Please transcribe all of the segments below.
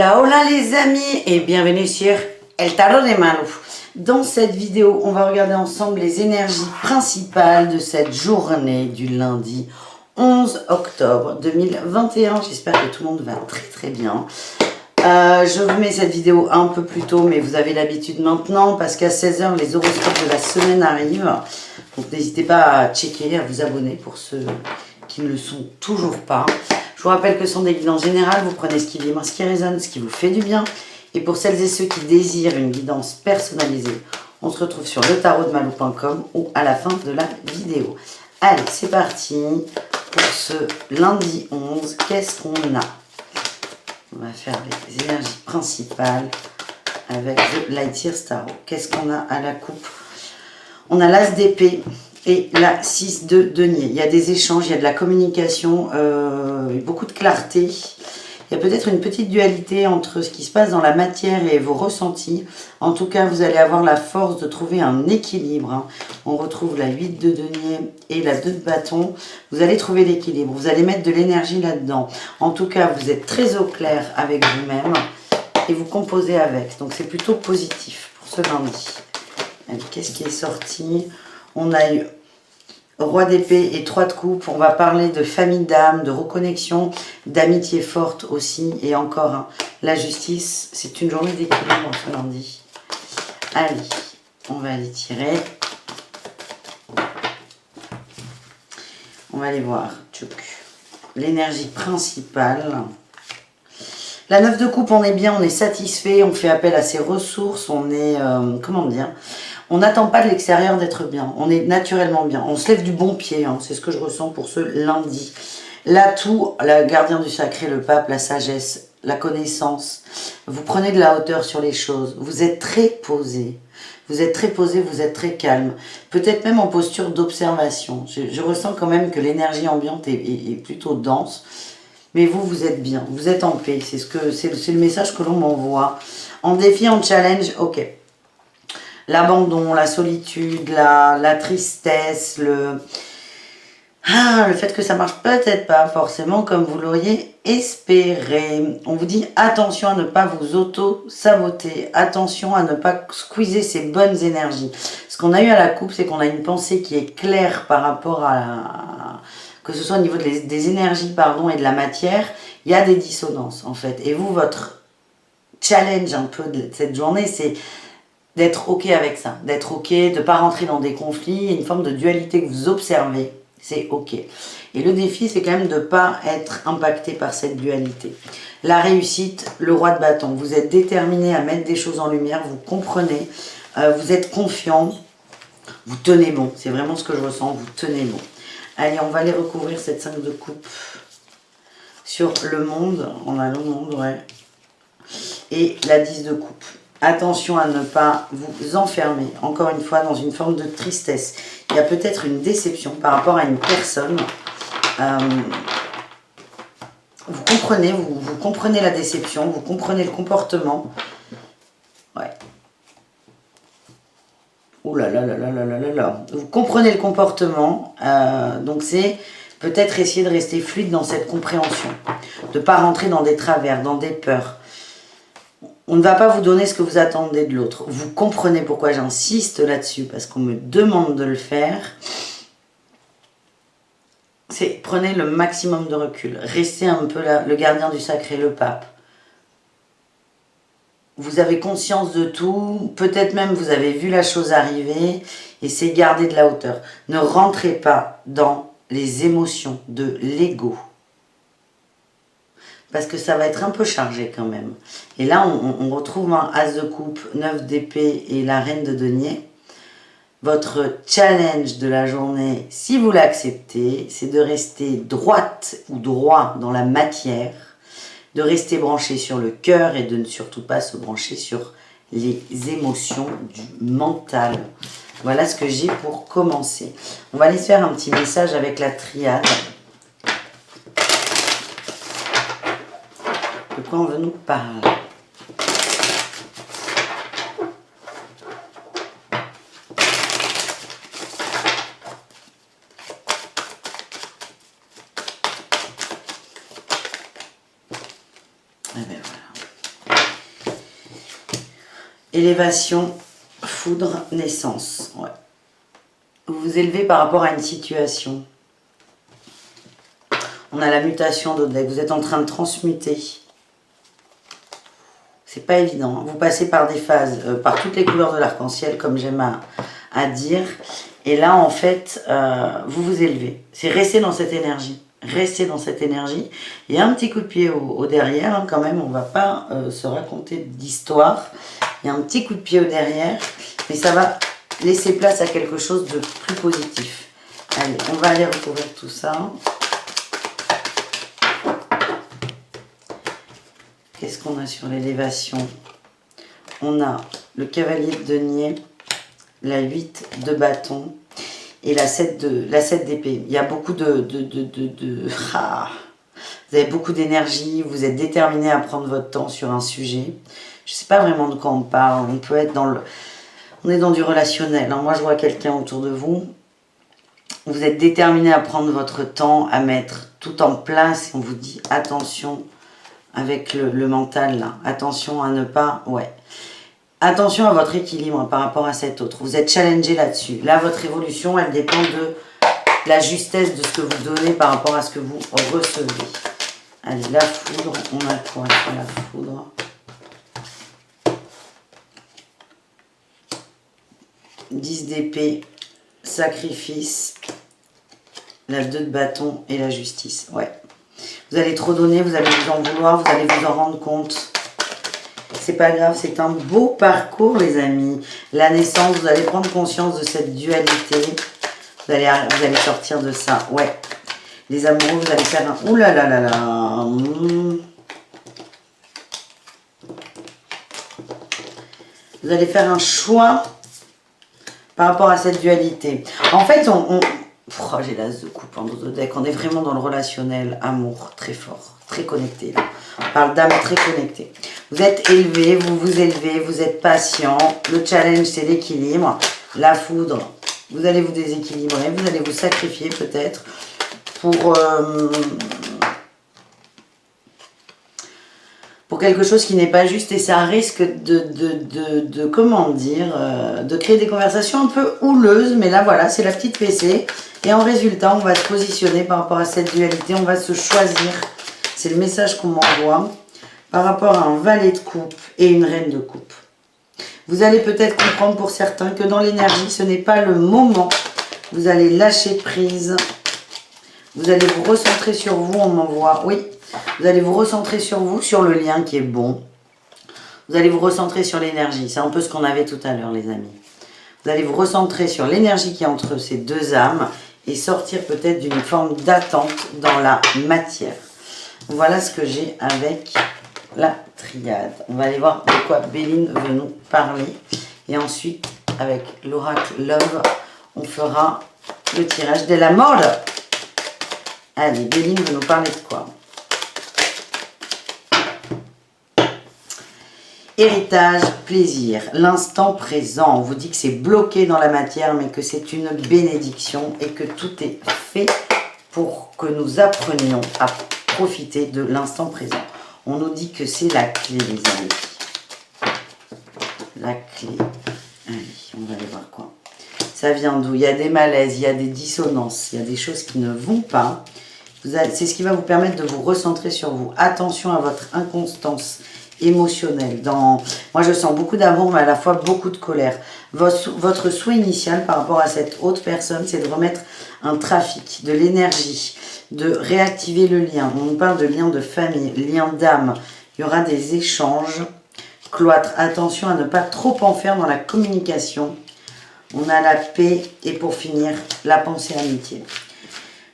Hola, hola les amis et bienvenue sur El Tarot de Malu. Dans cette vidéo, on va regarder ensemble les énergies principales de cette journée du lundi 11 octobre 2021. J'espère que tout le monde va très bien. Je vous mets cette vidéo un peu plus tôt, mais vous avez l'habitude maintenant parce qu'à 16 h, les horoscopes de la semaine arrivent. Donc n'hésitez pas à checker, à vous abonner pour ceux qui ne le sont toujours pas. Je vous rappelle que ce sont des guidances générales, vous prenez ce qui vibre, ce qui résonne, ce qui vous fait du bien. Et pour celles et ceux qui désirent une guidance personnalisée, on se retrouve sur letarotdemalu.com ou à la fin de la vidéo. Allez, c'est parti pour ce lundi 11. Qu'est-ce qu'on a? On va faire les énergies principales avec The Light Years Tarot. Qu'est-ce qu'on a à la coupe? On a l'As d'épée et la 6 de denier. Il y a des échanges, il y a de la communication, beaucoup de clarté. Il y a peut-être une petite dualité entre ce qui se passe dans la matière et vos ressentis. En tout cas, vous allez avoir la force de trouver un équilibre. On retrouve la 8 de denier et la 2 de bâton. Vous allez trouver l'équilibre. Vous allez mettre de l'énergie là-dedans. En tout cas, vous êtes très au clair avec vous-même et vous composez avec. Donc, c'est plutôt positif pour ce lundi. Allez, qu'est-ce qui est sorti? On a eu Roi d'épée et 3 de coupe. On va parler de famille d'âme, de reconnexion, d'amitié forte aussi. Et encore, la justice. C'est une journée d'équilibre ce lundi. Allez, on va aller tirer. On va aller voir. L'énergie principale. La 9 de coupe, on est bien, on est satisfait, on fait appel à ses ressources, on est, comment dire, on n'attend pas de l'extérieur d'être bien, on est naturellement bien, on se lève du bon pied, c'est ce que je ressens pour ce lundi. L'atout, le gardien du sacré, le pape, la sagesse, la connaissance, vous prenez de la hauteur sur les choses, vous êtes très posé, vous êtes très calme, peut-être même en posture d'observation. Je ressens quand même que l'énergie ambiante est plutôt dense. Mais vous, vous êtes bien, vous êtes en paix, c'est le message que l'on m'envoie. En défi, en challenge, ok. L'abandon, la solitude, la tristesse, le fait que ça marche peut-être pas forcément comme vous l'auriez espéré. On vous dit attention à ne pas vous auto-saboter, attention à ne pas squeezer ces bonnes énergies. Ce qu'on a eu à la coupe, c'est qu'on a une pensée qui est claire par rapport que ce soit au niveau des énergies et de la matière, il y a des dissonances en fait. Et vous, votre challenge un peu de cette journée, c'est d'être ok avec ça, d'être ok, de ne pas rentrer dans des conflits, il y a une forme de dualité que vous observez, c'est ok. Et le défi, c'est quand même de ne pas être impacté par cette dualité. La réussite, le roi de bâton, vous êtes déterminé à mettre des choses en lumière, vous comprenez, vous êtes confiant, vous tenez bon, c'est vraiment ce que je ressens, vous tenez bon. Allez, on va aller recouvrir cette 5 de coupe sur le monde. On a le monde, ouais. Et la 10 de coupe. Attention à ne pas vous enfermer, encore une fois, dans une forme de tristesse. Il y a peut-être une déception par rapport à une personne. Vous comprenez la déception, vous comprenez le comportement. Ouais. Ouh là là là là là là là là. Vous comprenez le comportement, donc c'est peut-être essayer de rester fluide dans cette compréhension, de ne pas rentrer dans des travers, dans des peurs. On ne va pas vous donner ce que vous attendez de l'autre. Vous comprenez pourquoi j'insiste là-dessus, parce qu'on me demande de le faire. C'est prenez le maximum de recul, restez un peu là, le gardien du sacré, le pape. Vous avez conscience de tout, peut-être même vous avez vu la chose arriver, et c'est garder de la hauteur. Ne rentrez pas dans les émotions de l'ego, parce que ça va être un peu chargé quand même. Et là, on retrouve un as de coupe, 9 d'épée et la reine de denier. Votre challenge de la journée, si vous l'acceptez, c'est de rester droite ou droit dans la matière, de rester branché sur le cœur et de ne surtout pas se brancher sur les émotions du mental. Voilà ce que j'ai pour commencer. On va aller se faire un petit message avec la triade. De quoi on veut nous parler? Et bien voilà. Élévation, foudre, naissance. Ouais. Vous vous élevez par rapport à une situation. On a la mutation d'Odek. Vous êtes en train de transmuter. C'est pas évident. Hein. Vous passez par des phases, par toutes les couleurs de l'arc-en-ciel, comme j'aime à dire. Et là, en fait, vous vous élevez. C'est rester dans cette énergie. Restez dans cette énergie. Il y a un petit coup de pied au derrière, hein, quand même. On ne va pas se raconter d'histoire. Il y a un petit coup de pied au derrière. Mais ça va laisser place à quelque chose de plus positif. Allez, on va aller recouvrir tout ça. Qu'est-ce qu'on a sur l'élévation? On a le cavalier de denier, la 8 de bâton et la 7 d'épée. Il y a beaucoup Ah, vous avez beaucoup d'énergie, vous êtes déterminé à prendre votre temps sur un sujet. Je ne sais pas vraiment de quoi on parle. On peut être dans le... On est dans du relationnel. Hein. Moi, je vois quelqu'un autour de vous. Vous êtes déterminé à prendre votre temps, à mettre tout en place. Et on vous dit attention avec le mental là. Attention à ne pas... Ouais. Attention à votre équilibre par rapport à cet autre. Vous êtes challengé là-dessus. Là, votre évolution, elle dépend de la justesse de ce que vous donnez par rapport à ce que vous recevez. Allez, la foudre. On a quoi sur la foudre? « 10 d'épée, sacrifice, la 2 de bâton et la justice. » Ouais. Vous allez trop donner, vous allez vous en vouloir, vous allez vous en rendre compte. C'est pas grave, c'est un beau parcours, les amis. La naissance, vous allez prendre conscience de cette dualité. Vous allez sortir de ça. Ouais. Les amoureux, vous allez faire un... Ouh là là là là. Vous allez faire un choix par rapport à cette dualité. En fait, oh, j'ai l'as de coupe en dos de deck. On est vraiment dans le relationnel, amour, très fort, très connecté. Là. On parle d'âme très connectée. Vous êtes élevé, vous vous élevez, vous êtes patient. Le challenge, c'est l'équilibre. La foudre, vous allez vous déséquilibrer, vous allez vous sacrifier peut-être pour quelque chose qui n'est pas juste et ça risque comment dire, de créer des conversations un peu houleuses, mais là voilà, c'est la petite PC et en résultat on va se positionner par rapport à cette dualité, on va se choisir, c'est le message qu'on m'envoie, par rapport à un valet de coupe et une reine de coupe. Vous allez peut-être comprendre pour certains que dans l'énergie, ce n'est pas le moment, vous allez lâcher prise, vous allez vous recentrer sur vous, on m'envoie, oui. Vous allez vous recentrer sur vous, sur le lien qui est bon. Vous allez vous recentrer sur l'énergie. C'est un peu ce qu'on avait tout à l'heure, les amis. Vous allez vous recentrer sur l'énergie qui est entre ces deux âmes et sortir peut-être d'une forme d'attente dans la matière. Voilà ce que j'ai avec la triade. On va aller voir de quoi Béline veut nous parler. Et ensuite, avec l'oracle Love, on fera le tirage de la mode. Allez, Béline veut nous parler de quoi? Héritage, plaisir, l'instant présent. On vous dit que c'est bloqué dans la matière, mais que c'est une bénédiction et que tout est fait pour que nous apprenions à profiter de l'instant présent. On nous dit que c'est la clé, les amis. La clé. Allez, on va aller voir quoi. Ça vient d'où? Il y a des malaises, il y a des dissonances, il y a des choses qui ne vont pas. C'est ce qui va vous permettre de vous recentrer sur vous. Attention à votre inconstance émotionnel. Moi, je sens beaucoup d'amour, mais à la fois beaucoup de colère. Votre souhait initial par rapport à cette autre personne, c'est de remettre un trafic, de l'énergie, de réactiver le lien. On nous parle de lien de famille, lien d'âme. Il y aura des échanges. Cloître, attention à ne pas trop en faire dans la communication. On a la paix et pour finir, la pensée amitié.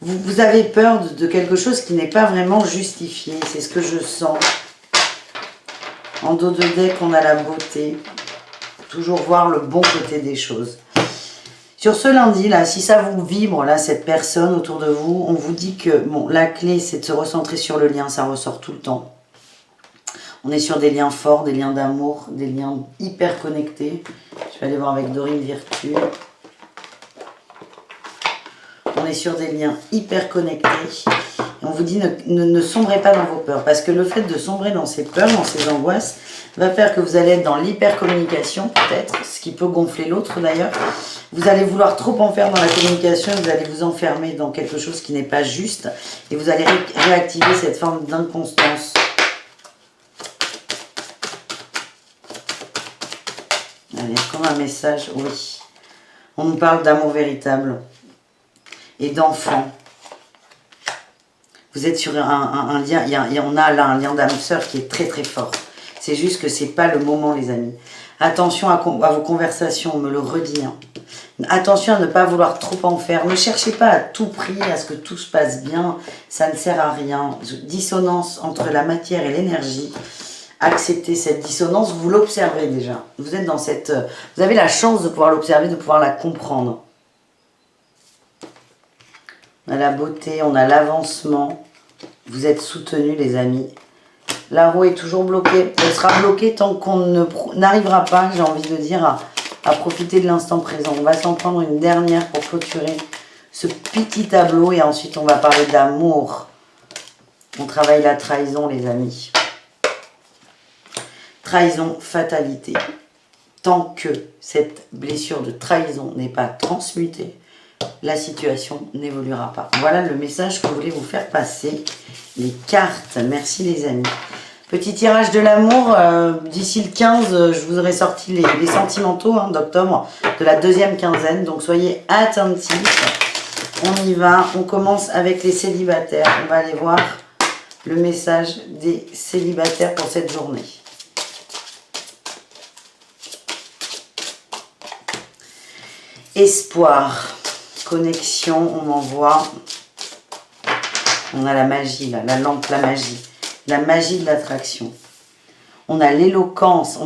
Vous avez peur de quelque chose qui n'est pas vraiment justifié. C'est ce que je sens. En dos de deck, on a la beauté. Toujours voir le bon côté des choses. Sur ce lundi, là, si ça vous vibre, là, cette personne autour de vous, on vous dit que bon, la clé, c'est de se recentrer sur le lien. Ça ressort tout le temps. On est sur des liens forts, des liens d'amour, des liens hyper connectés. Je vais aller voir avec Dorine Virtue. On est sur des liens hyper connectés. On vous dit ne sombrez pas dans vos peurs. Parce que le fait de sombrer dans ces peurs, dans ces angoisses, va faire que vous allez être dans l'hypercommunication peut-être, ce qui peut gonfler l'autre d'ailleurs. Vous allez vouloir trop en faire dans la communication, vous allez vous enfermer dans quelque chose qui n'est pas juste. Et vous allez réactiver cette forme d'inconstance. Allez, comme un message, oui. On nous parle d'amour véritable et d'enfant. Vous êtes sur un lien, on a là un lien d'âme-sœur qui est très très fort. C'est juste que c'est pas le moment, les amis. Attention à vos conversations, on me le redit. Hein. Attention à ne pas vouloir trop en faire. Ne cherchez pas à tout prix à ce que tout se passe bien. Ça ne sert à rien. Dissonance entre la matière et l'énergie. Acceptez cette dissonance, vous l'observez déjà. Vous êtes dans cette... Vous avez la chance de pouvoir l'observer, de pouvoir la comprendre. On a la beauté, on a l'avancement. Vous êtes soutenus, les amis. La roue est toujours bloquée. Elle sera bloquée tant qu'on n'arrivera pas, j'ai envie de dire, à profiter de l'instant présent. On va s'en prendre une dernière pour clôturer ce petit tableau. Et ensuite, on va parler d'amour. On travaille la trahison, les amis. Trahison, fatalité. Tant que cette blessure de trahison n'est pas transmutée, la situation n'évoluera pas. Voilà le message que je voulais vous faire passer. Les cartes, merci les amis. Petit tirage de l'amour, d'ici le 15, je vous aurai sorti les sentimentaux d'octobre de la deuxième quinzaine. Donc soyez attentifs. On y va, on commence avec les célibataires. On va aller voir le message des célibataires pour cette journée. Espoir, connexion, on envoie. On a la magie, là, la lampe, la magie de l'attraction. On a l'éloquence,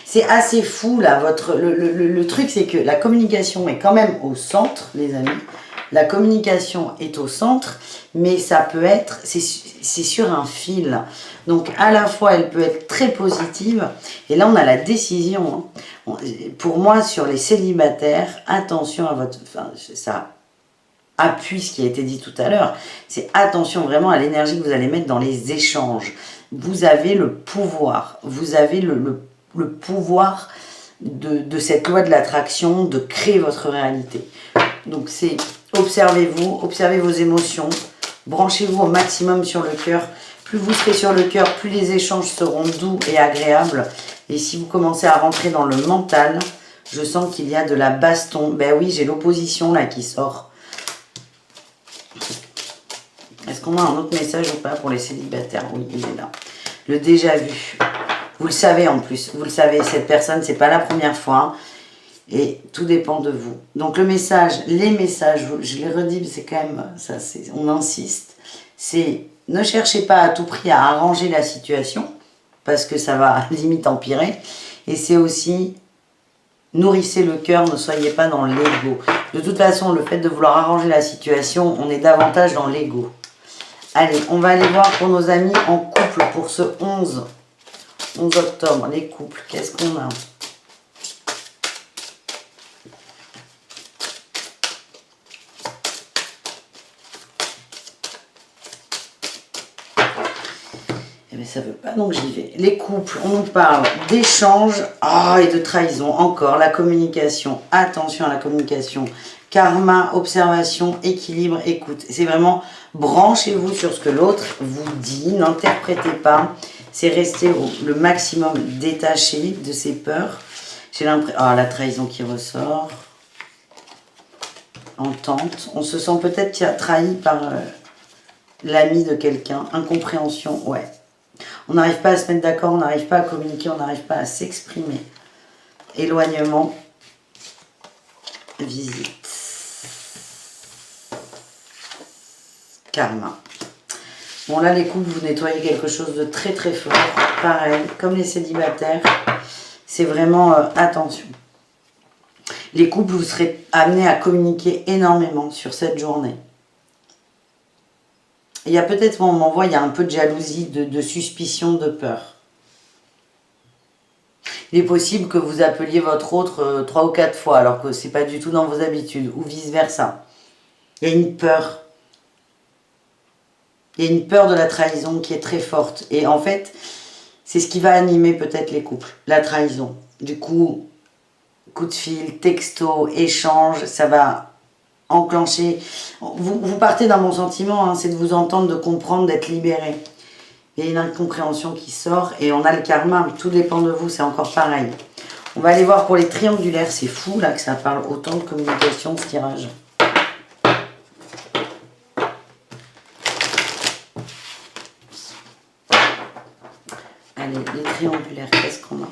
c'est assez fou là. Le truc, c'est que la communication est quand même au centre, les amis. La communication est au centre, mais ça peut être, c'est sur un fil. Donc à la fois, elle peut être très positive. Et là, on a la décision. Hein. Pour moi, sur les célibataires, attention à votre... Enfin, ça appuie ce qui a été dit tout à l'heure. C'est attention vraiment à l'énergie que vous allez mettre dans les échanges. Vous avez le pouvoir. Vous avez le pouvoir de cette loi de l'attraction, de créer votre réalité. Donc c'est... Observez-vous, observez vos émotions, branchez-vous au maximum sur le cœur. Plus vous serez sur le cœur, plus les échanges seront doux et agréables. Et si vous commencez à rentrer dans le mental, je sens qu'il y a de la baston. Ben oui, j'ai l'opposition là qui sort. Est-ce qu'on a un autre message ou pas pour les célibataires? Oui, il est là. Le déjà vu. Vous le savez en plus, vous le savez, cette personne, c'est pas la première fois. Et tout dépend de vous. Donc le message, les messages, je les redis, mais c'est quand même, ça, on insiste, c'est ne cherchez pas à tout prix à arranger la situation, parce que ça va limite empirer. Et c'est aussi, nourrissez le cœur, ne soyez pas dans l'ego. De toute façon, le fait de vouloir arranger la situation, on est davantage dans l'ego. Allez, on va aller voir pour nos amis en couple, pour ce 11 octobre, les couples, qu'est-ce qu'on a ? Ça veut pas, donc j'y vais. Les couples, on nous parle d'échange et de trahison. Encore, la communication. Attention à la communication. Karma, observation, équilibre, écoute. C'est vraiment, branchez-vous sur ce que l'autre vous dit. N'interprétez pas. C'est rester le maximum détaché de ses peurs. J'ai l'impression... la trahison qui ressort. Entente. On se sent peut-être trahi par l'ami de quelqu'un. Incompréhension, ouais. On n'arrive pas à se mettre d'accord, on n'arrive pas à communiquer, on n'arrive pas à s'exprimer. Éloignement, visite, karma. Bon là les couples, vous nettoyez quelque chose de très très fort. Pareil, comme les célibataires, c'est vraiment attention. Les couples, vous serez amenés à communiquer énormément sur cette journée. Il y a peut-être, on m'envoie, il y a un peu de jalousie, de suspicion, de peur. Il est possible que vous appeliez votre autre 3 ou 4 fois, alors que ce n'est pas du tout dans vos habitudes, ou vice-versa. Il y a une peur. Il y a une peur de la trahison qui est très forte. Et en fait, c'est ce qui va animer peut-être les couples, la trahison. Du coup, coup de fil, texto, échange, ça va enclencher. Vous partez d'un bon sentiment, hein, c'est de vous entendre, de comprendre, d'être libéré. Il y a une incompréhension qui sort et on a le karma, tout dépend de vous, c'est encore pareil. On va aller voir pour les triangulaires, c'est fou là que ça parle autant de communication ce tirage. Allez, les triangulaires, qu'est-ce qu'on a ?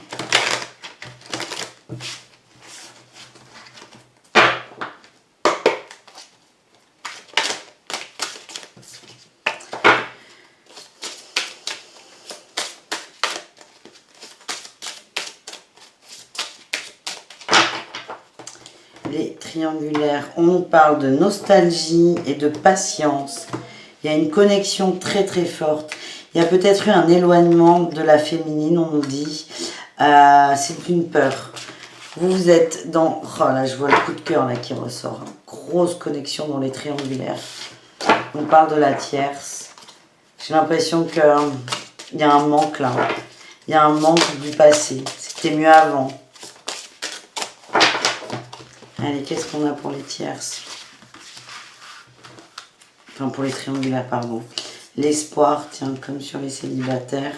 Les triangulaires, on nous parle de nostalgie et de patience. Il y a une connexion très très forte. Il y a peut-être eu un éloignement de la féminine, on nous dit. C'est une peur. Vous êtes dans... Oh là, je vois le coup de cœur là qui ressort. Grosse connexion dans les triangulaires. On parle de la tierce. J'ai l'impression qu'il y a un manque là. Il y a un manque du passé. C'était mieux avant. Allez, qu'est-ce qu'on a pour les tierces? Enfin, pour les triangulaires, pardon. L'espoir, tiens, comme sur les célibataires.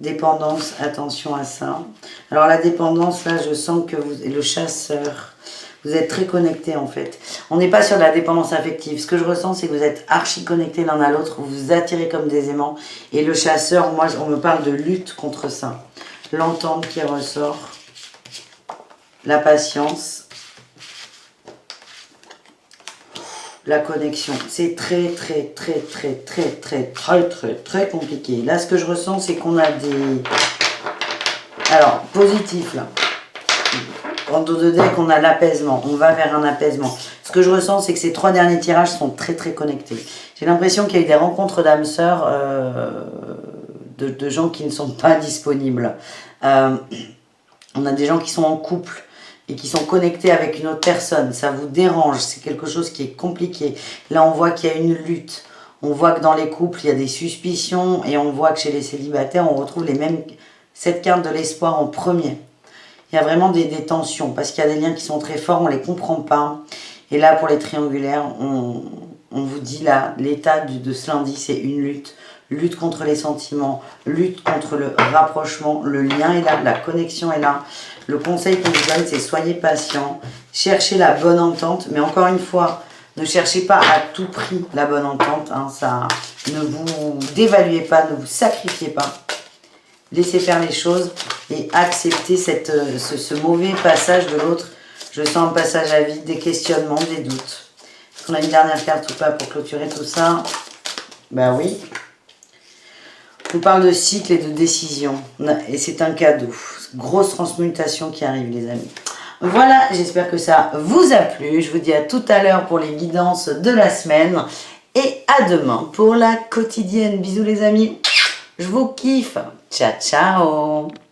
Dépendance, attention à ça. Alors, la dépendance, là, je sens que vous... Et le chasseur, vous êtes très connectés, en fait. On n'est pas sur de la dépendance affective. Ce que je ressens, c'est que vous êtes archi connectés l'un à l'autre. Vous vous attirez comme des aimants. Et le chasseur, moi, on me parle de lutte contre ça. L'entente qui ressort. La patience. La connexion, c'est très compliqué. Là, ce que je ressens, c'est qu'on a des... Alors, positif, là. En dos de deck, on a l'apaisement. On va vers un apaisement. Ce que je ressens, c'est que ces 3 derniers tirages sont très connectés. J'ai l'impression qu'il y a eu des rencontres d'âmes sœurs de gens qui ne sont pas disponibles. On a des gens qui sont en couple et qui sont connectés avec une autre personne, ça vous dérange, c'est quelque chose qui est compliqué. Là, on voit qu'il y a une lutte. On voit que dans les couples, il y a des suspicions et on voit que chez les célibataires, on retrouve les mêmes... Cette carte de l'espoir en premier. Il y a vraiment des tensions parce qu'il y a des liens qui sont très forts, on ne les comprend pas. Et là, pour les triangulaires, on vous dit là, l'état de ce lundi, c'est une lutte. Lutte contre les sentiments, lutte contre le rapprochement, le lien est là, la connexion est là. Le conseil qu'on vous donne, c'est soyez patient, cherchez la bonne entente, mais encore une fois, ne cherchez pas à tout prix la bonne entente, hein, ça, ne vous dévaluez pas, ne vous sacrifiez pas. Laissez faire les choses et acceptez ce mauvais passage de l'autre. Je sens un passage à vide, des questionnements, des doutes. Est-ce qu'on a une dernière carte ou pas pour clôturer tout ça? Ben oui. On parle de cycle et de décision. Et c'est un cadeau. Grosse transmutation qui arrive, les amis. Voilà, j'espère que ça vous a plu. Je vous dis à tout à l'heure pour les guidances de la semaine. Et à demain pour la quotidienne. Bisous les amis. Je vous kiffe. Ciao, ciao.